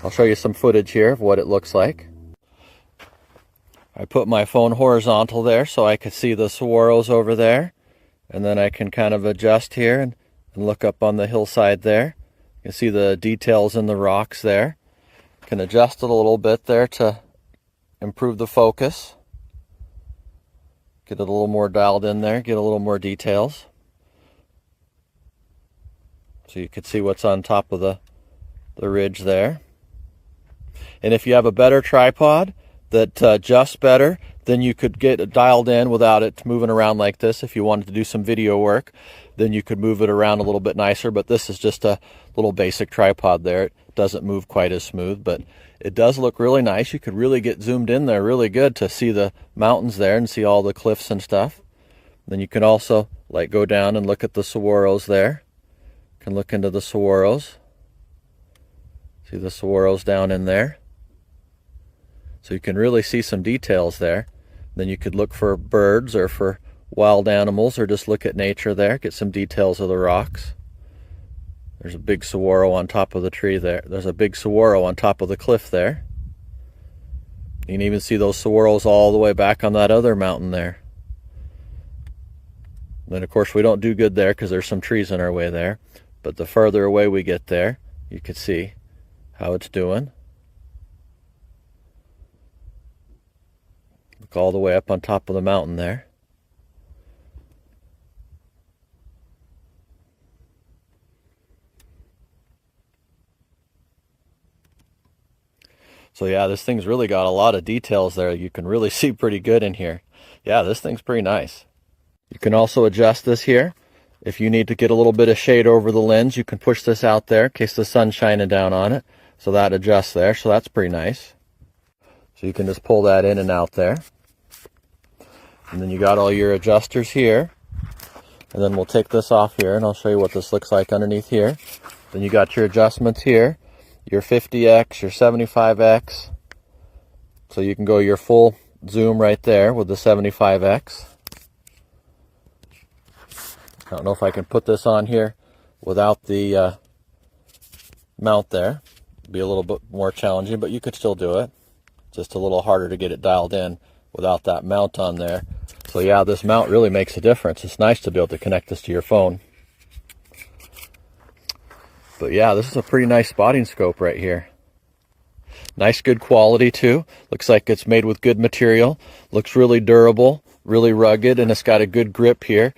I'll show you some footage here of what it looks like. I put my phone horizontal there so I could see the saguaros over there. And then I can kind of adjust here and look up on the hillside there. You can see the details in the rocks there. Can adjust it a little bit there to improve the focus. Get it a little more dialed in there, get a little more details. So you can see what's on top of the ridge there. And if you have a better tripod that adjusts better, then you could get it dialed in without it moving around like this. If you wanted to do some video work, then you could move it around a little bit nicer, but this is just a little basic tripod there. It doesn't move quite as smooth, but it does look really nice. You could really get zoomed in there really good to see the mountains there and see all the cliffs and stuff. Then you can also like go down and look at the saguaros there. You can look into the saguaros. See the saguaros down in there. So you can really see some details there. Then you could look for birds or for wild animals or just look at nature there, get some details of the rocks. There's a big saguaro on top of the tree there. There's a big saguaro on top of the cliff there. You can even see those saguaros all the way back on that other mountain there. Then of course we don't do good there because there's some trees in our way there. But the further away we get there, you can see how it's doing. Look all the way up on top of the mountain there. So yeah, this thing's really got a lot of details there. You can really see pretty good in here. Yeah, this thing's pretty nice. You can also adjust this here. If you need to get a little bit of shade over the lens, you can push this out there in case the sun's shining down on it. So that adjusts there, so that's pretty nice. So you can just pull that in and out there. And then you got all your adjusters here. And then we'll take this off here and I'll show you what this looks like underneath here. Then you got your adjustments here. Your 50x, your 75x. So you can go your full zoom right there with the 75x. I don't know if I can put this on here without the mount there. It'd be a little bit more challenging, but you could still do it. Just a little harder to get it dialed in without that mount on there. So yeah, this mount really makes a difference. It's nice to be able to connect this to your phone. But yeah, this is a pretty nice spotting scope right here. Nice, good quality too. Looks like it's made with good material. Looks really durable, really rugged, and it's got a good grip here.